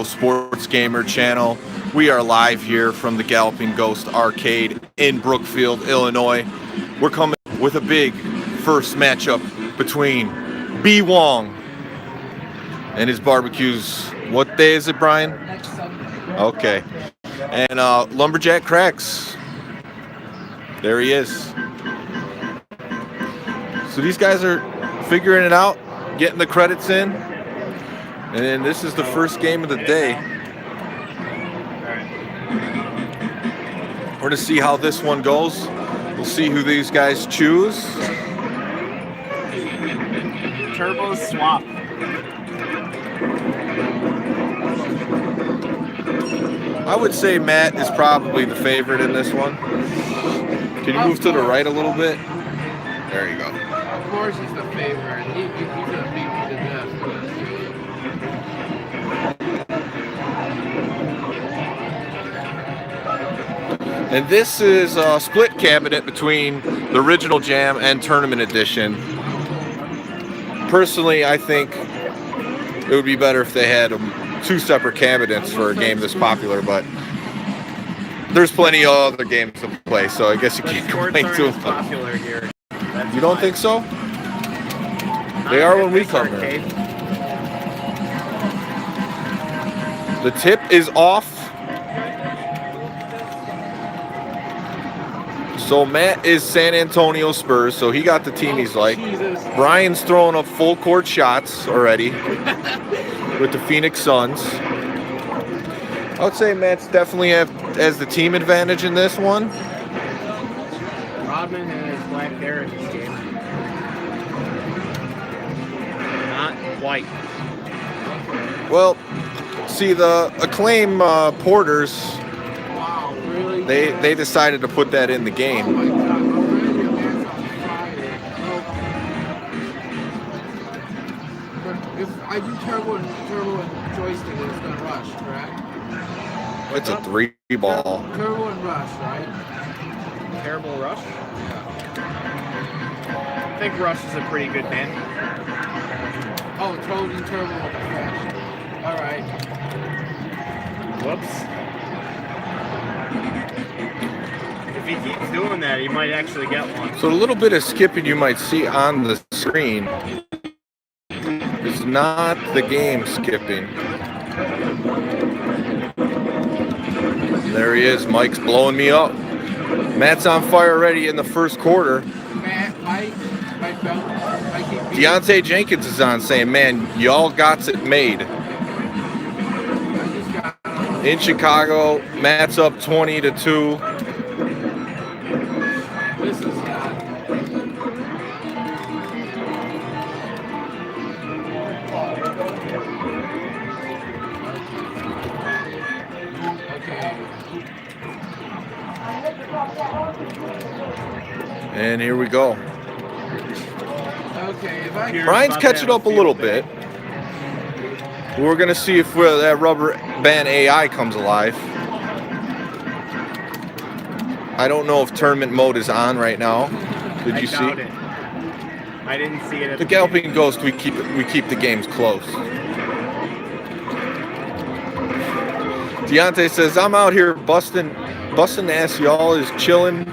Sports Gamer channel. We are live here from the Galloping Ghost Arcade in Brookfield, Illinois. We're coming with a big first matchup between B. Wong and his barbecues. What day is it, Brian? Next Sunday. Okay. And Lumberjack Cracks. There he is. So these guys are figuring it out, getting the credits in. And then this is the first game of the day. We're going to see how this one goes. We'll see who these guys choose. Turbo swap. I would say Matt is probably the favorite in this one. Can you move to the right a little bit? There you go. Of course he's the favorite. He's gonna beat me to death. And this is a split cabinet between the original Jam and Tournament Edition. Personally, I think it would be better if they had two separate cabinets for a game this popular, but there's plenty of other games to play, so I guess you can't complain too much. Popular here. You don't think so? They are when we come here. The tip is off. So Matt is San Antonio Spurs, so he got the team he's like. Brian's throwing up full court shots already with the Phoenix Suns. I would say Matt's definitely has the team advantage in this one. Rodman has black hair in this game. Not quite. Well, see, the Acclaim Porters, Wow, really? they decided to put that in the Oh game. my God, already a man's on fire. But if I do turbo and joystick, it's gonna rush, correct? It's a 3-ball. Turbo and rush, right? Terrible Rush? I think Rush is a pretty good band. Oh, Toad and Turbo with the flash. All right. Whoops. If he keeps doing that, he might actually get one. So a little bit of skipping you might see on the screen is not the game skipping. There he is. Mike's blowing me up. Matt's on fire already in the first quarter. Matt, Mike Bell, Mikey B. Deontay Jenkins is on saying, man, y'all got it made. I just got In Chicago, Matt's up 20-2. this is not. Okay. And here we go. Okay, if I Brian's catching up a little bit. We're going to see if that rubber band AI comes alive. I don't know if tournament mode is on right now. Did you see? Doubt it. I didn't see it at The Galloping Ghost, we keep the games close. Deontay says, I'm out here busting ass, y'all is chilling,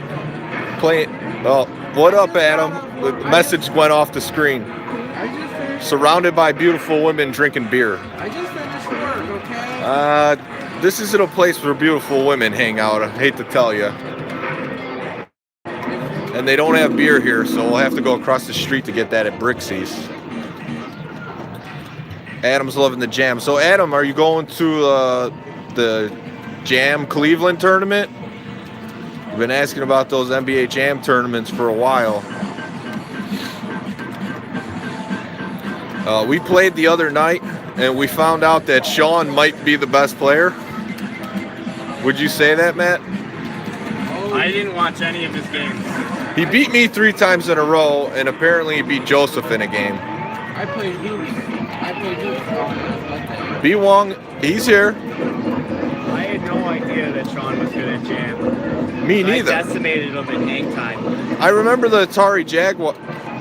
playing. Oh, what up, Adam? The message went off the screen. I just finished. Surrounded by beautiful women drinking beer. I just finished work. Okay. This isn't a place where beautiful women hang out, I hate to tell you. And they don't have beer here, so we'll have to go across the street to get that at Brixie's. Adam's loving the Jam. So, Adam, are you going to the Jam Cleveland tournament? We've been asking about those NBA Jam tournaments for a while. We played the other night, and we found out that Sean might be the best player. Would you say that, Matt? I didn't watch any of his games. He beat me 3 times in a row, and apparently he beat Joseph in a game. I played hoops. B. Wong, he's here. I had no idea that Sean was good at Jam. Me neither. I decimated him in hang time. I remember the Atari Jaguar.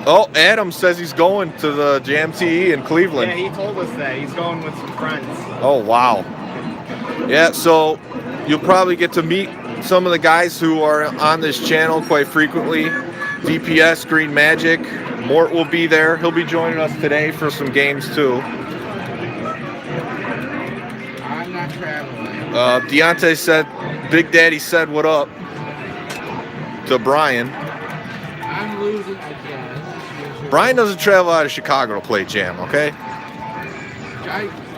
Oh, Adam says he's going to the Jam TE in Cleveland. Yeah, he told us that. He's going with some friends. Oh, wow. Yeah, so you'll probably get to meet some of the guys who are on this channel quite frequently. DPS, Green Magic, Mort will be there. He'll be joining us today for some games too. I'm not traveling. Deontay said, Big Daddy said what up to Brian. I'm losing again. Brian doesn't travel out of Chicago to play Jam, okay?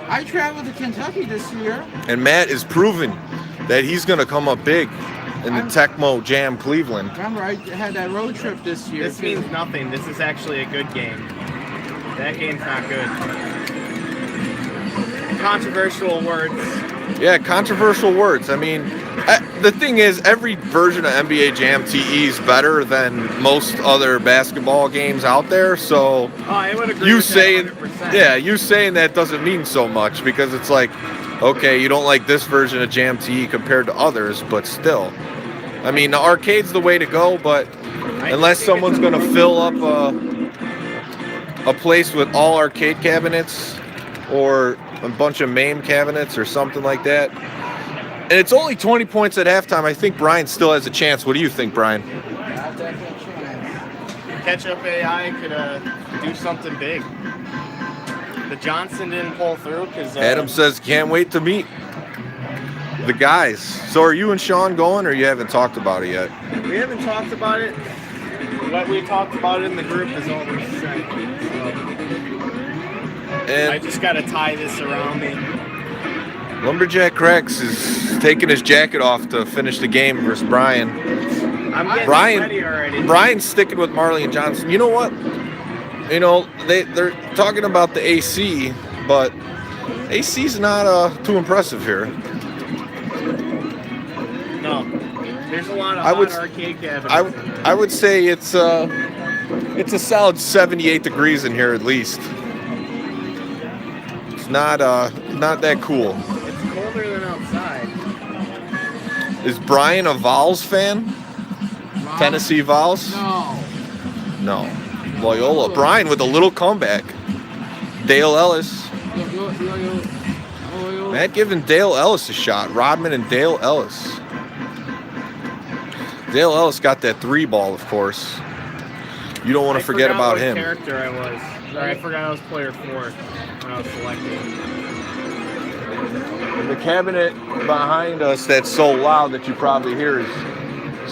I traveled to Kentucky this year. And Matt is proving that he's going to come up big in the Tecmo Jam Cleveland. Remember, I had that road trip this year. This means nothing. This is actually a good game. That game's not good. Controversial words. Yeah, controversial words. I mean, the thing is, every version of NBA Jam TE is better than most other basketball games out there. So I would agree you with saying, that 100%. yeah, you saying that doesn't mean so much because it's like, okay, you don't like this version of Jam TE compared to others, but still. I mean, the arcade's the way to go, but unless someone's going to fill up a place with all arcade cabinets or a bunch of MAME cabinets or something like that. And it's only 20 points at halftime. I think Brian still has a chance. What do you think, Brian? Ketchup AI could do something big. The Johnson didn't pull through because Adam says, can't wait to meet the guys. So are you and Sean going, or you haven't talked about it yet? we haven't talked about it. What we talked about in the group is all we said. I And just got to tie this around me. Lumberjack Cracks is taking his jacket off to finish the game versus Brian. I'm getting ready already. Brian's sticking with Marley and Johnson. You know what? You know, they're talking about the AC, but AC's not too impressive here. No. There's a lot of hot arcade cabinets. I would say it's a solid 78 degrees in here at least. It's not that cool. It's colder than outside. Is Brian a Vols fan? Mom? Tennessee Vols? No. No. Loyola. Brian with a little comeback. Dale Ellis. Matt giving Dale Ellis a shot. Rodman and Dale Ellis. Dale Ellis got that 3 ball, of course. You don't want to forget about him. I forgot what character I was. Or I forgot I was player 4 when I was selecting. The cabinet behind us that's so loud that you probably hear is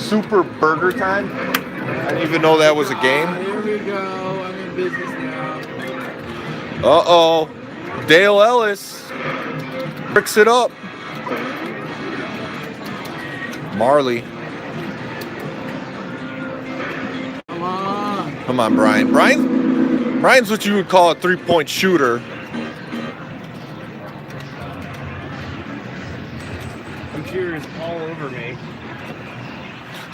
Super Burger Time. I didn't even know that was a game. Here we go. I'm in business now. Uh-oh. Dale Ellis bricks it up. Marley. Come on, Brian. Brian's what you would call a 3-point shooter. Computer's all over me.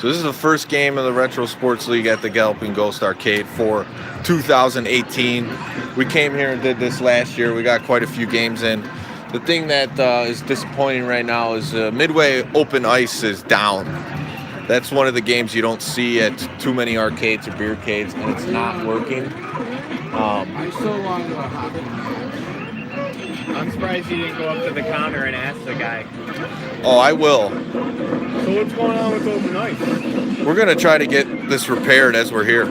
So this is the first game of the Retro Sports League at the Galloping Ghost Arcade for 2018. We came here and did this last year. We got quite a few games in. The thing that is disappointing right now is Midway Open Ice is down. That's one of the games you don't see at too many arcades or beercades, and it's not working. I so long to a hockey match. I'm surprised you didn't go up to the counter and ask the guy. Oh, I will. So what's going on with Open Ice? We're going to try to get this repaired as we're here.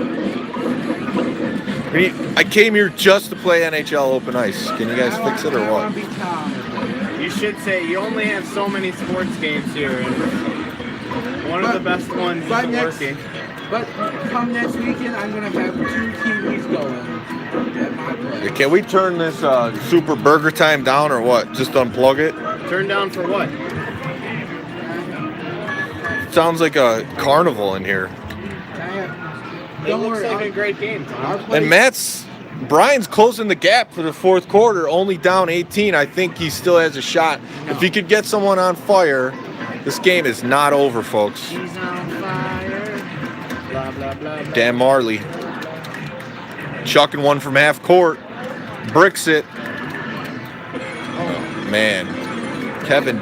I came here just to play NHL Open Ice. Can you guys fix it or what? You should say you only have so many sports games here. And one of the best ones isn't working. But come next weekend, I'm going to have 2 TVs going at my place. Can we turn this Super Burger Time down or what? Just unplug it? Turn down for what? Sounds like a carnival in here. It looks like a great game, Tom. And Brian's closing the gap for the 4th quarter, only down 18. I think he still has a shot. If he could get someone on fire, this game is not over, folks. He's on fire. Blah, blah, blah, blah. Dan Marley. Chucking one from half court. Bricks it. Oh, man. Kevin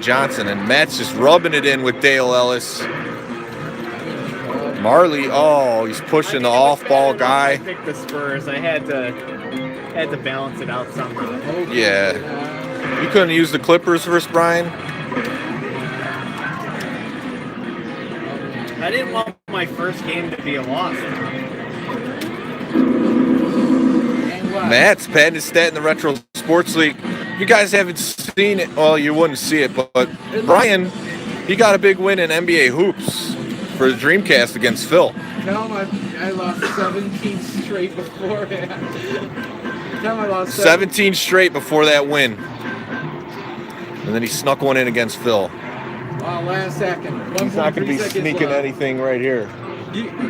Johnson, and Matt's just rubbing it in with Dale Ellis. Marley, oh, he's pushing the off-ball guy. I picked the Spurs. I had to balance it out somehow. Yeah. You couldn't use the clippers versus Brian? I didn't want my first game to be a loss. Matt's patented his stat in the Retro Sports League. You guys haven't seen it. Well, you wouldn't see it, but Brian, he got a big win in NBA hoops for the Dreamcast against Phil. Tell him I lost 17 straight beforehand. Tell him I lost 17 straight before that win. And then he snuck one in against Phil. Last second. He's not going to be 1.3 seconds sneaking left. anything right here.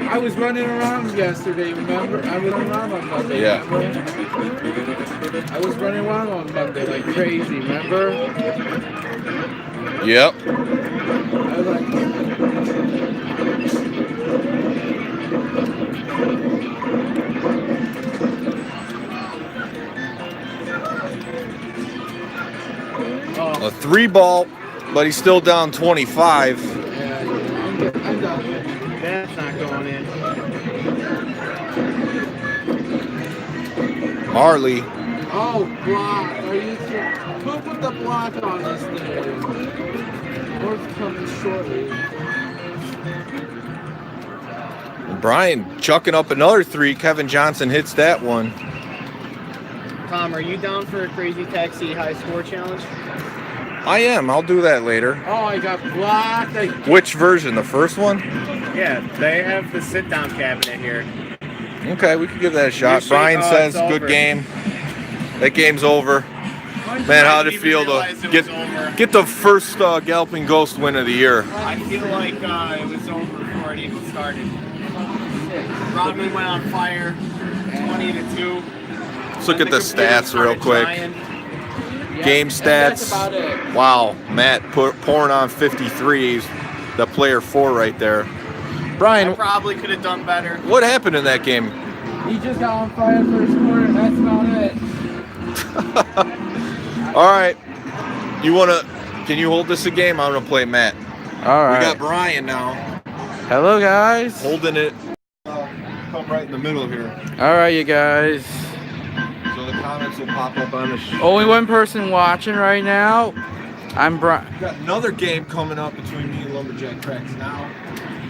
I was running around yesterday, remember? I was around on Monday. Yeah. Remember? I was running around on Monday like crazy, remember? Yep. I was like, A 3-ball, but he's still down 25. yeah, I'm done. That's not going in. Marley. Oh, block. Are you sure? Who put the block on this thing? North coming shortly. Brian chucking up another 3. Kevin Johnson hits that one. Tom, are you down for a Crazy Taxi high score challenge? I am. I'll do that later. Oh, I got blocked. Which version? The first one? Yeah, they have the sit-down cabinet here. Okay, we could give that a shot. Usually- Brian oh, says, it's good over. game. That game's over. Man, how did it feel to get the first Galloping Ghost win of the year? I feel like it was over before it even started. Rodman went on fire, 20-2. Let's look at the stats real quick. Game That's stats. about it. Wow, Matt pouring on 53s. The player 4 right there. Brian, I probably could have done better. what happened in that game? He just got on fire first quarter, and that's about it. All right. Can you hold this a game? I'm going to play Matt. All right. We got Brian now. Hello, guys. Holding it. Come right in the middle here. All right, you guys. So the comments will pop up on the show. Only one person watching right now. I'm Brian. Got another game coming up between me and Lumberjack Cracks now.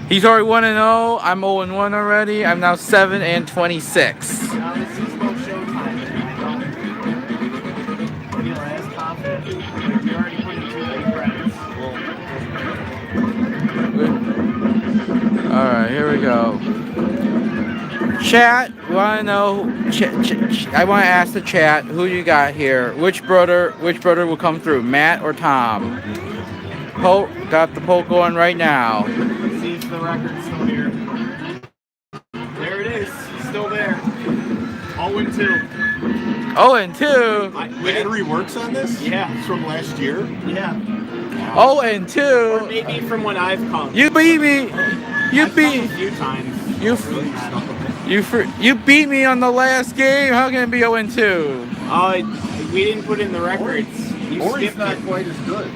He's already 1-0. I'm 0-1 already. I'm now 7-26. Now this is no showtime. You know, as confident. You already put in 2 big credits. All right, here we go. Chat, want to know? I want to ask the chat who you got here. Which brother will come through, Matt or Tom? Poll, got the poll going right now. See if the record's still here. There it is. Still there. 0-2. 0-2. Battery works on this? Yeah. It's from last year? Yeah. Oh, Or 0-2. maybe from when I've come. You beat me. You I've come a beat. few times. You beat me on the last game. How can it be 0-2? We didn't put in the records. You Or he's skipped not it. quite as good.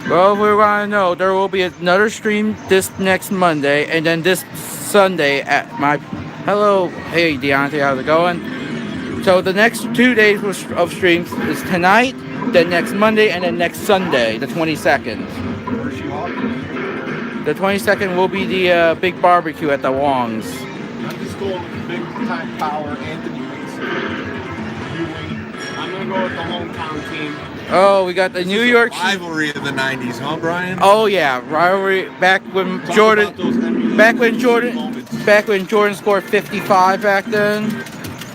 Well, we want to know there will be another stream this next Monday, and then this Sunday at my. Hello, hey Deontay, how's it going? So the next 2 days of streams is tonight, then next Monday, and then next Sunday, the 22nd. The 22nd will be the big barbecue at the Wong's. I'm just going with the big time power, Anthony Mason. I'm going to go with the hometown team. Oh, we got the New York. Rivalry of the 90s, huh, Brian? Oh yeah, rivalry back when Talk Jordan. about those NBA Back when Jordan. moments. Back when Jordan scored 55 back then.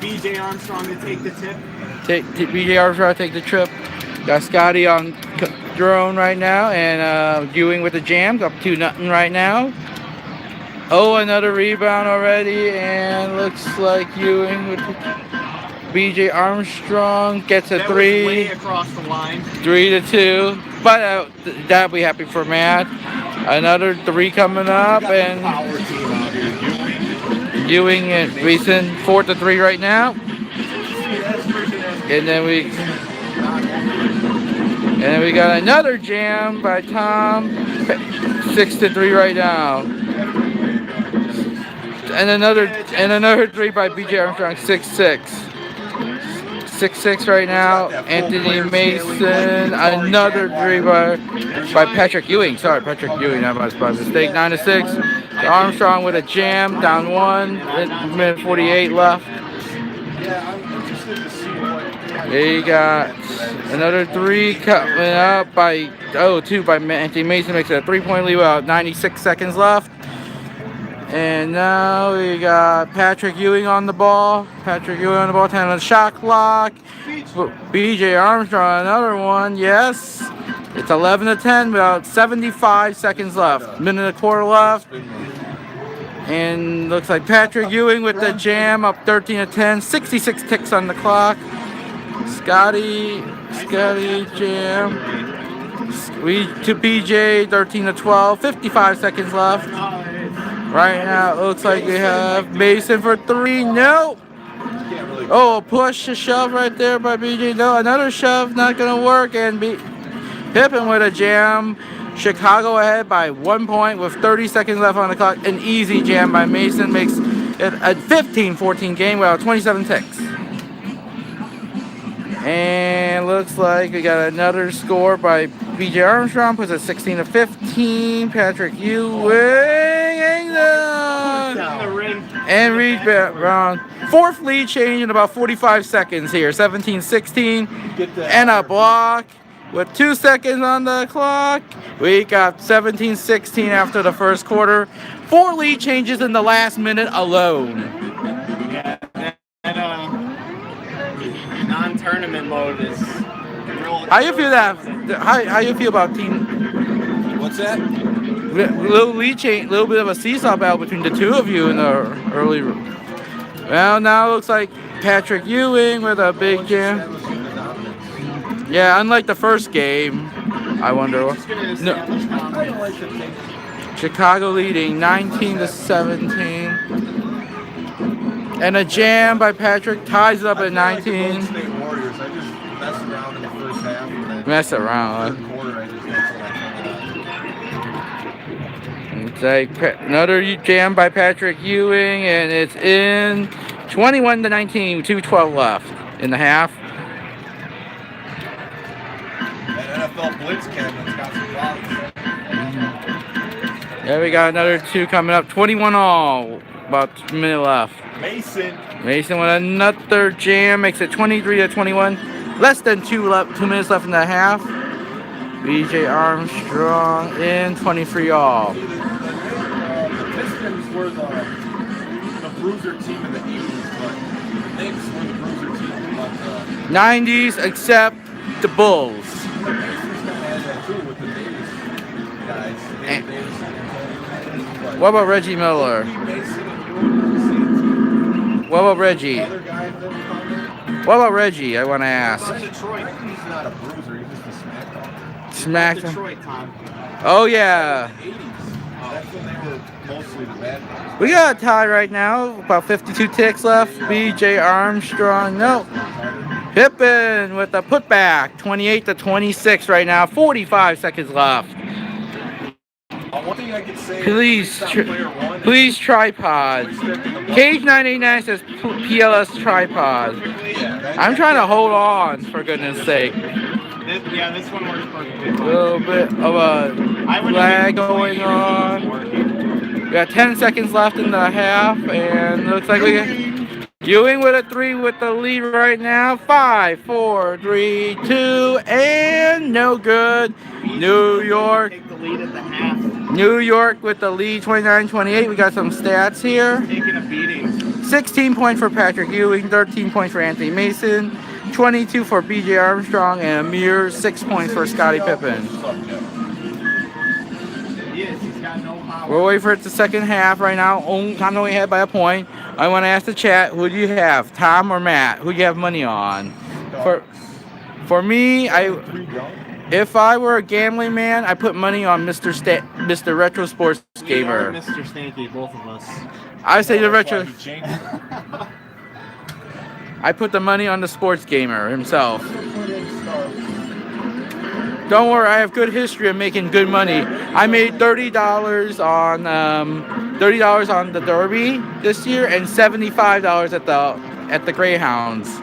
BJ Armstrong to take the tip. BJ Armstrong take the trip. Got Scotty on drone right now, and Ewing with the jams up 2-0 right now. Oh, another rebound already, and looks like Ewing with the BJ Armstrong gets a That was way 3, across the line. 3-2. But that'll be happy for Matt. Another 3 coming up, and Power team out here. Ewing and Reason 4-3 right now. And then we got another jam by Tom, 6-3 right now. And another 3 by BJ Armstrong, 6'6". 6'6" right now. Anthony Mason, another 3 by Patrick Ewing. Sorry, Patrick Ewing, that was by mistake. 9-6. Armstrong with a jam, down 1. Minute 48 left. They got another 3 coming up by 2 by Anthony Mason, makes it a 3-point lead. About 96 seconds left. And now we got Patrick Ewing on the ball. 10 on the shot clock. BJ Armstrong, another one. Yes. It's 11-10, about 75 seconds left. Minute and a quarter left. And looks like Patrick Ewing with the jam, up 13-10. 66 ticks on the clock. Scotty jam. To BJ, 13-12. 55 seconds left. Right now, it looks like we have Mason for 3. No. Oh, a push, a shove right there by BJ. No, another shove, not going to work. And Pippen with a jam. Chicago ahead by 1 point with 30 seconds left on the clock. An easy jam by Mason makes it a 15-14 game without 27 ticks. And looks like we got another score by BJ Armstrong, puts it 16-15. Patrick Ewing and Reed Brown. 4th lead change in about 45 seconds here. 17-16 and a block with 2 seconds on the clock. We got 17-16 after the first quarter. 4 lead changes in the last minute alone. Yeah, non-tournament mode is real. How you feel that? How you feel about team? What's that? Little lead change, little bit of a seesaw battle between the two of you in the early. Well, now it looks like Patrick Ewing with a big jam. Yeah, unlike the first game, I wonder. No. Chicago leading 19-17. And a jam by Patrick ties it up at 19. Mess around. It's like another jam by Patrick Ewing, and it's in 21-19, 2:12 left in the half. That NFL blitz cabinet's got some problems. Yeah, we got another 2 coming up. 21 all. About a minute left. Mason with another jam, makes it 23-21. Less than 2 minutes left in the half. BJ Armstrong in 23 all. The Pistons were the bruiser team in the 80s, but the Knicks were the bruiser team of the 90s, except the Bulls. Pacers kind of had that too with the Davis guys. What about Reggie Miller? What about Reggie? What about Reggie? I want to ask. Detroit, he's not a bruiser, he's just a Smackdown. Detroit time. Oh yeah. That's when they were mostly the bad guys. We got a tie right now. About 52 ticks left. BJ Armstrong. No. Pippen with a putback. 28-26 right now. 45 seconds left. One thing I could say Please tripod. Cage 989 says PLS tripod. I'm trying to hold on, for goodness sake. This one works perfectly. A little bit of a lag going on. We got 10 seconds left in the half, and looks like we got Ewing with a 3 with the lead right now. 5, 4, 3, 2, and no good. New York. Take the lead at the half. New York with the lead, 29-28. We got some stats here. Taking a beating. 16 points for Patrick Ewing, 13 points for Anthony Mason, 22 for BJ Armstrong, and a mere 6 points for Scottie Pippen. We're waiting for it the second half right now. Tom only ahead by a point. I want to ask the chat, who do you have, Tom or Matt? Who do you have money on? For me, if I were a gambling man, I put money on Mr. Retro Sports Gamer. Mr. Stanky, both of us. I say the Retro. I put the money on the Sports Gamer himself. Don't worry, I have good history of making good money. I made $30 on $30 on the Derby this year and $75 at the Greyhounds.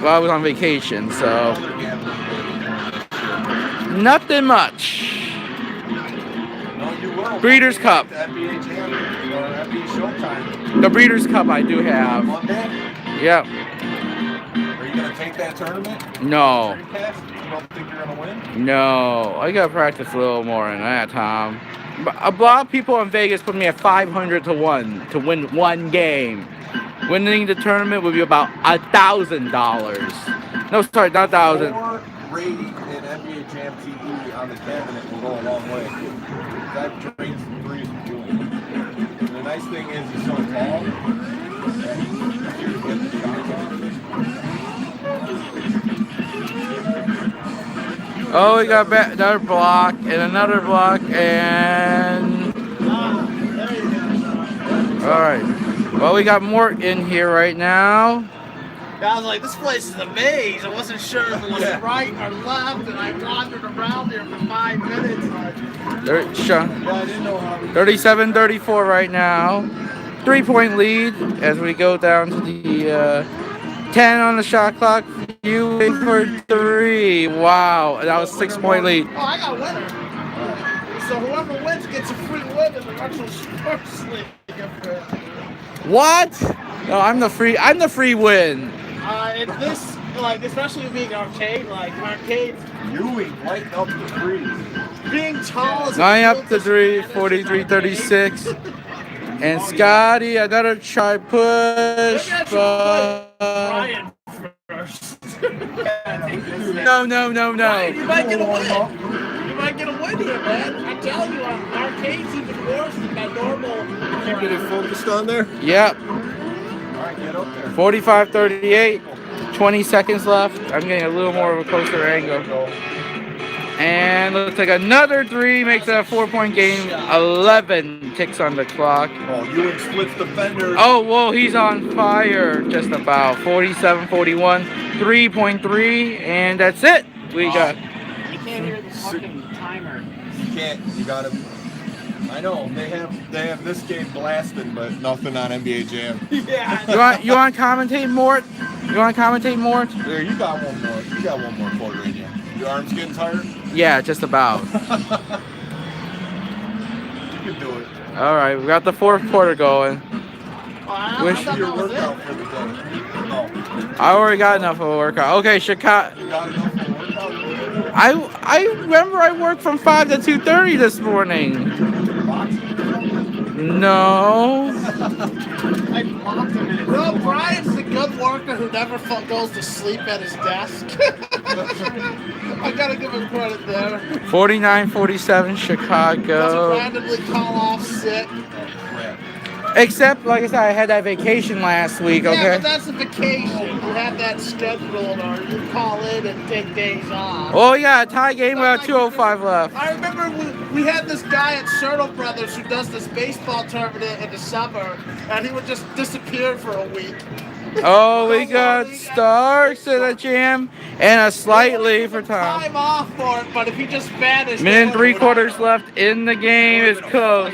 Well, I was on vacation, so nothing much. Breeders' Cup. The Breeders' Cup I do have. Yep. Are you gonna take that tournament? No. You don't think you're gonna win? No. I gotta practice a little more than that, Tom. A lot of people in Vegas put me at 500 to 1 to win one game. Winning the tournament would be about $1,000. No, sorry, not 1,000. More rating in NBA Jam TV on the cabinet will go a long way. That drains the threes from doing it. And the nice thing is he's so tall that you can get the shots off. Oh, we got another block and another block and... Alright. Well, we got Mort in here right now. I was like, this place is a maze. I wasn't sure if it was right or left, and I wandered around here for 5 minutes. 37-34 right now. 3-point lead as we go down to the 10 on the shot clock. You wait for 3. Wow, that was 6-point lead. Oh, I got a winner. So whoever wins gets a free win in the Russell Sports League. What? No, I'm the free win. In this, like, especially being arcade, like arcades. Ewing lighting up the threes. Being tall is 9 up to 3, 43-36. And Scotty, another try push. Brian first. No. Brian, you might get a win. You might get a win here, man. I tell you, arcade's even worse than my normal. Keeping it focused on there? Yep. All right, get up there. 45-38. 20 seconds left. I'm getting a little more of a closer angle. And looks like another 3 makes it a 4-point game. 11 ticks on the clock. Oh, Ewing splits defenders. Oh, whoa, he's on fire just about. 47-41. 3.3, and that's it. We got... You can't hear the fucking timer. You can't. You gotta... I know, they have this game blasting, but nothing on NBA Jam. Yeah. You want to commentate more? You want to commentate more? There, you got one more. You got one more quarter in you. Your arms getting tired? Yeah, just about. You can do it. All right, we got the 4th quarter going. Wish your workout for the day. No. I already got enough of a workout. Okay, Chicago. You got enough for a workout? I remember I worked from 5 to 2:30 this morning. No. Well, Brian's the good worker who never goes to sleep at his desk. I gotta give him credit there. 49-47 Chicago. Doesn't randomly call off sick. Except, like I said, I had that vacation last week, okay? Yeah, but that's a vacation. You have that scheduled, or you call in and take days off. Oh, yeah, a tie game without 2:05 left. I remember we had this guy at Cerno Brothers who does this baseball tournament in the summer, and he would just disappear for a week. Oh, we got Starks in the jam and a slight lead for Tom. Time off for it, but if he just vanished. Minute and 3/4 left in the game. It's close.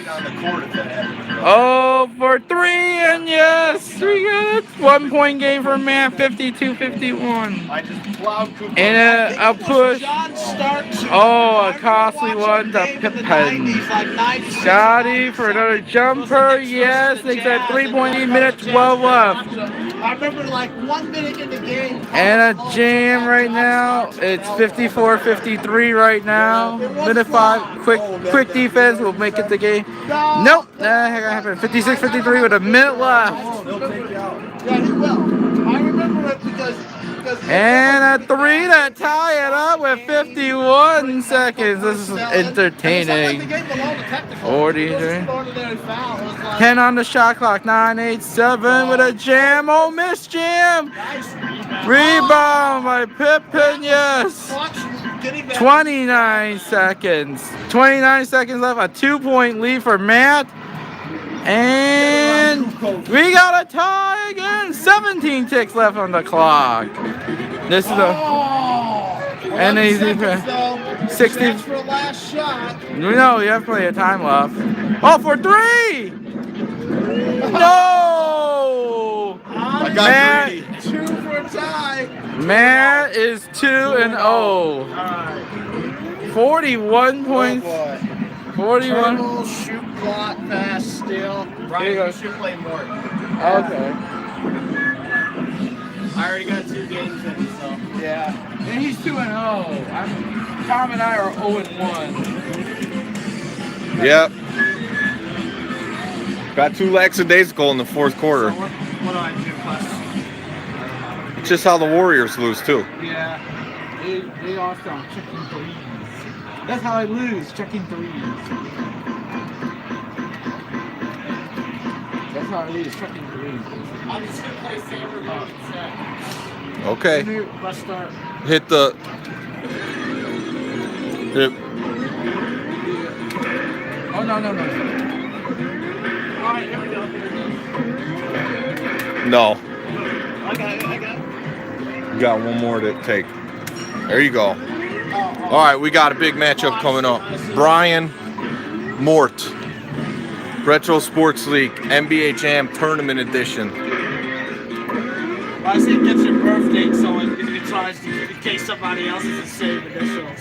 Oh, for 3, and yes, we got a 1-point game for Matt, 52-51. I just plowed Cooper. And a push. John Starks. Oh, a costly one to Pippen. Scotty for another jumper. Yes, they said 3-point lead, minute 12 left. I remember like 1 minute in the game. And a jam right now. It's 54-53 right now. Minute 5. Quick defense will make it the game. Nope. That ain't gonna happen. 56-53 with a minute left. Yeah, he will. I remember it because And a 3 to tie it up with 51 seconds. This is entertaining. 43. 10 on the shot clock. 9-8-7 with a jam. Oh, miss jam. Rebound by Pippen. Yes. 29 seconds. 29 seconds left. A 2-point lead for Matt. And we got a tie again. 17 ticks left on the clock. This is a... And 60. That's for last shot. No, you have plenty of time left. Oh, for 3! No! I got Matt, greedy. 2 for a tie. Matt is 2-0. Alright. 41 points. boy. 41. Turtle, shoot, block, pass, steal. Ryan, go. you should play more. Okay. I already got 2 games in, so. Yeah. And he's 2-0. Tom and I are 0-1. Yep. Got 2 lackadaisical in the fourth quarter. What do I do, Plus? It's just how the Warriors lose too. Yeah. They also are checking threes. That's how I lose, checking threes. That's how I lose, checking threes. I'm just gonna play Saber mode instead. Okay. Let's start. Hit the. Hit. Oh, no. Alright, here we go. No. I got it. You got one more to take. There you go. All right, we got a big matchup coming up. Brian Mort, Retro Sports League, NBA Jam Tournament Edition. I say it gets your birthday, so it tries to, in case somebody else is the same initials.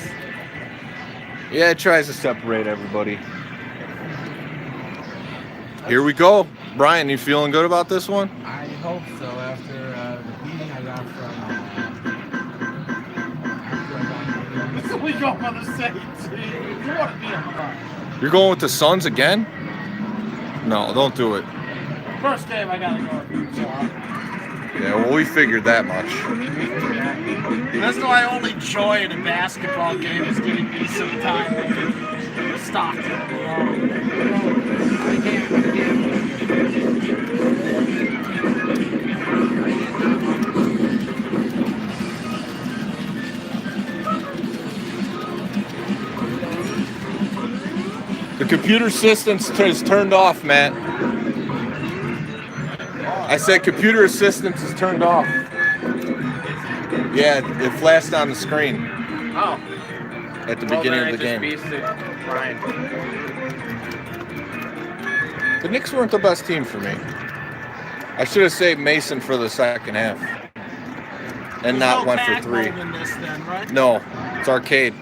Yeah, it tries to separate everybody. Here we go. Brian, you feeling good about this one? I hope so after the beating I got from... So we go on the same team. You want to be on the line. You're going with the Suns again? No, don't do it. First game, I gotta go with Utah. Yeah, well, we figured that much. That's my only joy in a basketball game is getting me some time to stop. The computer system is turned off, Matt. I said computer assistance is turned off. Yeah, it flashed on the screen Oh. at the beginning of the game. Ryan. The Knicks weren't the best team for me. I should have saved Mason for the second half and not went for 3. In this then, right? No, it's arcade.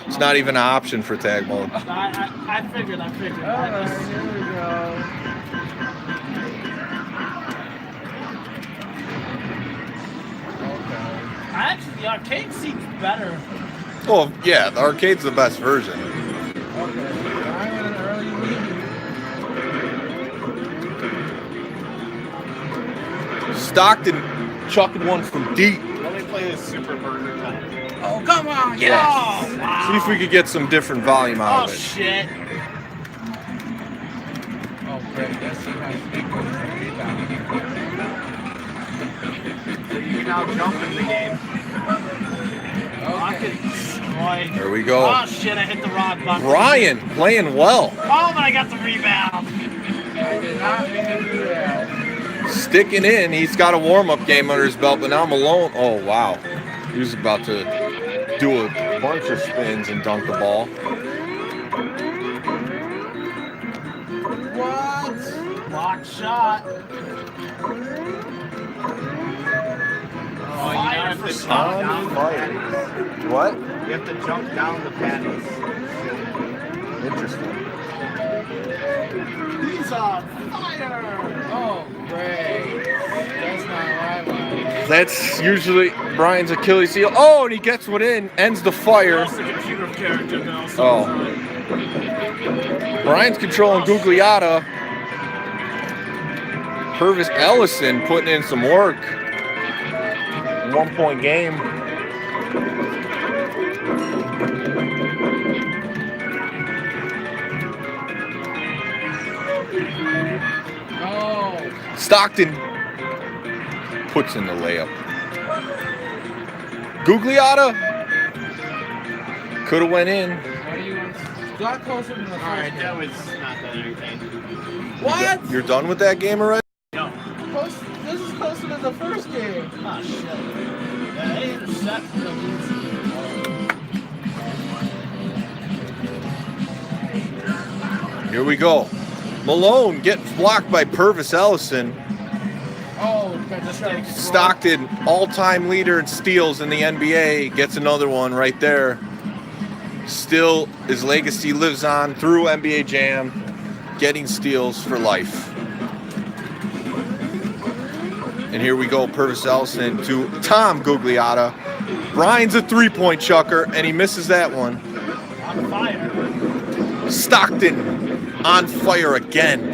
It's not even an option for tag mode. I figured. Alright, here we go. Actually, the arcade seems better. Oh, yeah, the arcade's the best version. Okay, I'm in an early lead. Stockton chucking one from deep. Let me play this super burger time. Oh, come on, Yes. Oh, wow. See if we could get some different volume out Oh, of it. shit. Oh, great. That's the kind of big rebound. You can now jump in the game. I Okay. could destroy. There we go. Oh, shit, I hit the wrong button. Brian playing well. Oh, but I got the rebound. I did not mean to do that. Sticking in. He's got a warm-up game under his belt, but now I'm alone. Oh, wow. He was about to do a bunch of spins and dunk the ball. What? Block shot. Oh, you have to jump down the patties. What? You have to jump down the patties. Interesting. He's on fire. Oh, great. That's not what I wanted. That's usually Brian's Achilles heel. Oh, and he gets one in, ends the fire. That's the computer character now. So Oh. Brian's controlling Gugliotta. Purvis Ellison putting in some work. 1-point game. Oh, Stockton puts in the layup. Gugliotta could have went in. what do you want? Got closer to the first Alright, game. that was not that entertaining. What? You're done with that game already? No. This is closer to the first game. Oh, shit. Yeah, they intercepted the Here we go. Malone gets blocked by Purvis Ellison. Oh, that's right. Stockton, all-time leader in steals in the NBA, gets another one right there. Still, his legacy lives on through NBA Jam, getting steals for life. And here we go, Purvis Ellison to Tom Gugliotta. Brian's a three-point chucker, and he misses that one. On fire. Stockton on fire again.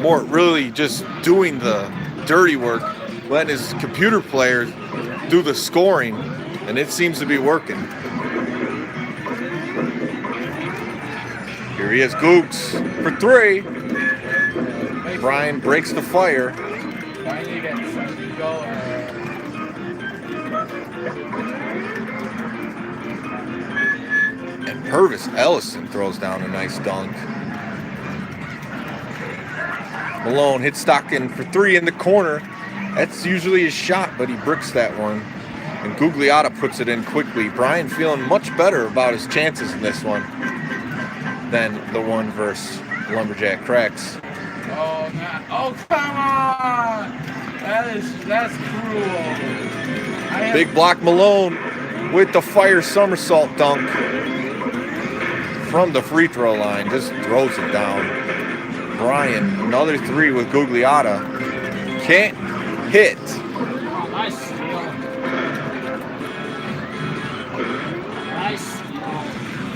Mort really just doing the dirty work, letting his computer players do the scoring, and it seems to be working. Here he is, Googs for three. Brian breaks the fire. And Purvis Ellison throws down a nice dunk. Malone hits Stockton for three in the corner. That's usually his shot, but he bricks that one. And Gugliotta puts it in quickly. Brian feeling much better about his chances in this one than the one versus Lumberjack Cracks. Oh, man. Oh, come on! That's cruel. Big block Malone with the fire somersault dunk from the free throw line. Just throws it down. Brian, another three with Gugliotta. Can't hit. Oh, nice steal. Nice steal.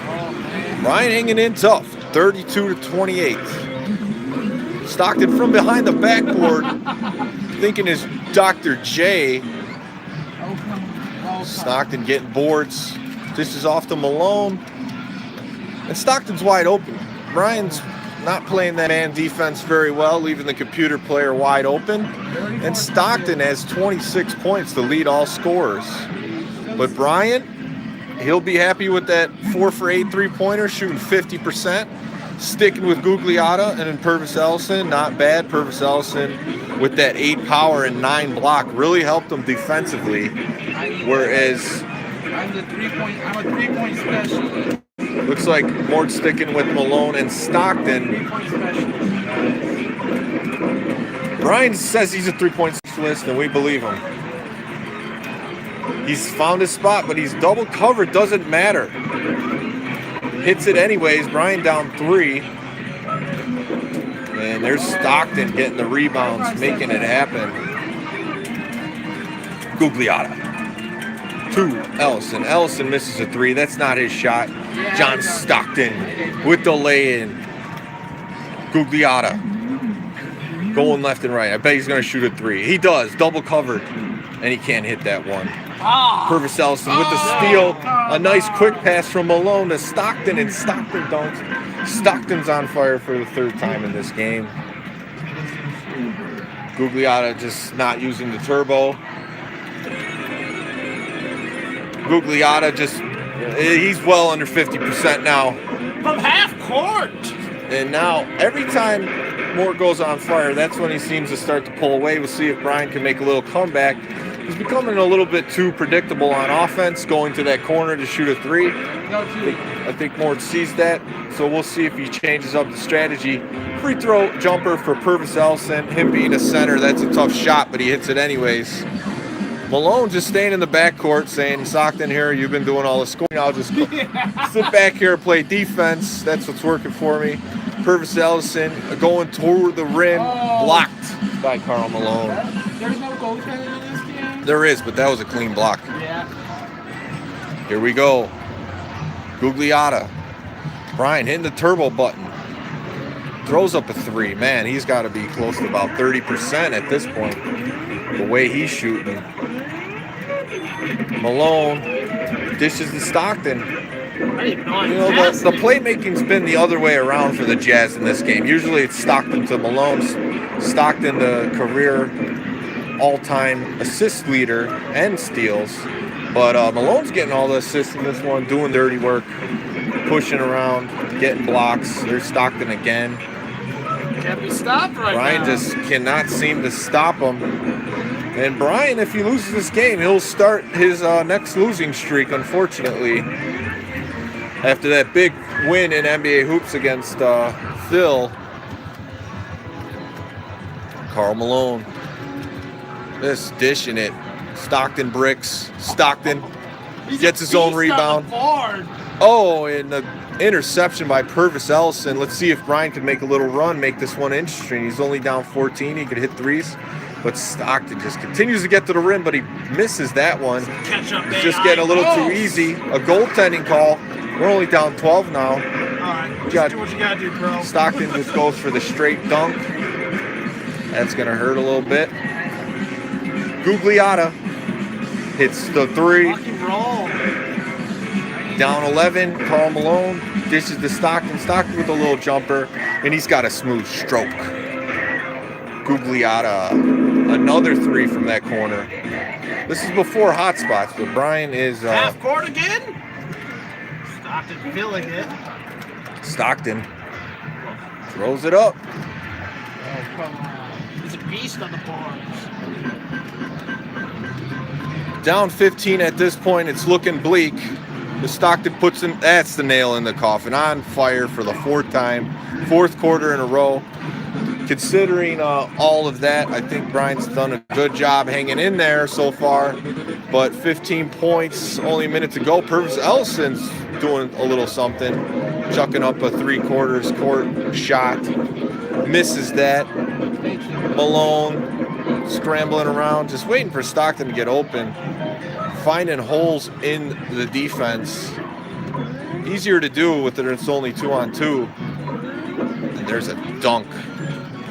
Oh, man. Brian hanging in tough, 32-28. Stockton from behind the backboard, thinking is Dr. J. Stockton getting boards. This is off to Malone. And Stockton's wide open. Brian's not playing that man defense very well, leaving the computer player wide open. And Stockton has 26 points to lead all scorers. But Brian, he'll be happy with that 4 for 8 three-pointer, shooting 50%. Sticking with Gugliotta and then Purvis Ellison, not bad. Purvis Ellison with that 8 power and 9 block really helped him defensively. Whereas I'm a three-point specialist. Looks like Mort sticking with Malone and Stockton. Three-point specialist. Brian says he's a three-point specialist, and we believe him. He's found his spot, but he's double covered. Doesn't matter. Hits it anyways. Brian down 3. And there's Stockton getting the rebounds, making it happen. Gugliotta. 2, Ellison. Ellison misses a 3. That's not his shot. John Stockton with the lay-in. Gugliotta going left and right. I bet he's going to shoot a 3. He does. Double covered. And he can't hit that one. Purvis Ellison with the steal. A nice quick pass from Malone to Stockton, and Stockton dunks. Stockton's on fire for the 3rd time in this game. Gugliotta just not using the turbo. Gugliotta he's well under 50% now. From half court. And now every time Mort goes on fire, that's when he seems to start to pull away. We'll see if Brian can make a little comeback. He's becoming a little bit too predictable on offense, going to that corner to shoot a 3. I think Mort sees that, so we'll see if he changes up the strategy. Free throw jumper for Purvis Ellison. Him being a center, that's a tough shot, but he hits it anyways. Malone just staying in the backcourt saying, Stockton here, you've been doing all the scoring. I'll just sit back here and play defense. That's what's working for me. Purvis Ellison going toward the rim, blocked by Karl Malone. There's no goaltender in this game? There is, but that was a clean block. Yeah. Here we go. Gugliotta. Brian hitting the turbo button. Throws up a 3. Man, he's got to be close to about 30% at this point. The way he's shooting. Malone dishes to Stockton. You know, the playmaking's been the other way around for the Jazz in this game. Usually it's Stockton to Malone. Stockton, the career all-time assist leader and steals. But Malone's getting all the assists in this one, doing dirty work, pushing around, getting blocks. There's Stockton again. Can't be stopped right Brian now. just cannot seem to stop him. And Brian, if he loses this game, he'll start his next losing streak, unfortunately. After that big win in NBA hoops against Phil, Karl Malone. This dishing it. Stockton bricks. Stockton gets his own rebound. Oh, and the interception by Purvis Ellison. Let's see if Brian can make a little run, make this one interesting. He's only down 14. He could hit threes. But Stockton just continues to get to the rim, but he misses that one. He's just getting a little too easy. A goaltending call. We're only down 12 now. All right, just do what you gotta do, bro. Stockton just goes for the straight dunk. That's going to hurt a little bit. Gugliotta hits the three. Rock and roll. Down 11, Karl Malone dishes to Stockton. Stockton with a little jumper, and he's got a smooth stroke. Gugliotta, another three from that corner. This is before hot spots, but Brian is... Half court again? Stockton feeling it. Stockton throws it up. Oh, come on. He's a beast on the boards. Down 15 at this point, it's looking bleak. The Stockton puts in, that's the nail in the coffin. On fire for the fourth quarter in a row. Considering all of that, I think Brian's done a good job hanging in there so far. But 15 points, only a minute to go. Purvis Ellison's doing a little something, chucking up a three-quarters court shot. Misses that. Malone scrambling around, just waiting for Stockton to get open. Finding holes in the defense. Easier to do with it, it's only 2-on-2. And there's a dunk.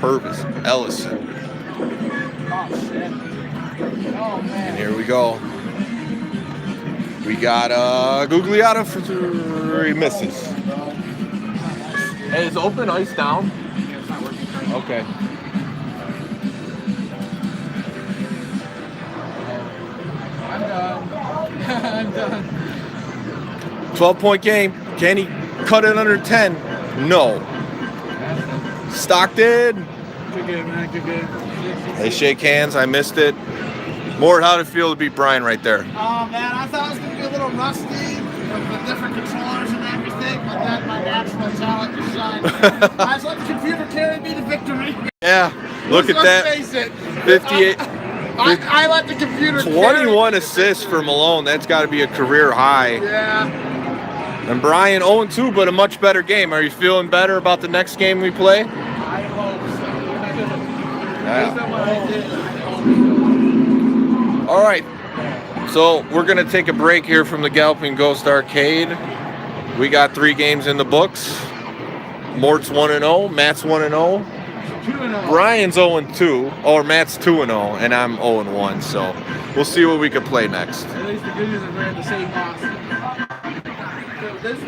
Purvis Ellison. Oh, shit. Oh, man. And here we go. We got Gugliotta for three misses. Hey, is open ice down? Okay. I'm done. I'm done. 12-point game. Can he cut it under 10? No. Stockton. Good game, man. Good game. They shake hands. I missed it. Mort, how'd it feel to beat Brian right there? Oh, man, I thought it was going to be a little rusty with the different controllers and everything, but then my natural talent just shined. I just let the computer carry me to victory. Yeah, look at that. Let's face it. 58. I let the computer 21 assists for Malone. That's got to be a career high. Yeah. And Brian 0-2, but a much better game. Are you feeling better about the next game we play? I hope so. Yeah. Based on what I did, I hope so. All right. So we're going to take a break here from the Galloping Ghost Arcade. We got 3 games in the books. Mort's 1-0, Matt's 1-0. 2-0. Brian's 0-2, or Matt's 2-0, and I'm 0-1. So we'll see what we can play next. At least the good news is we're in the same box. So this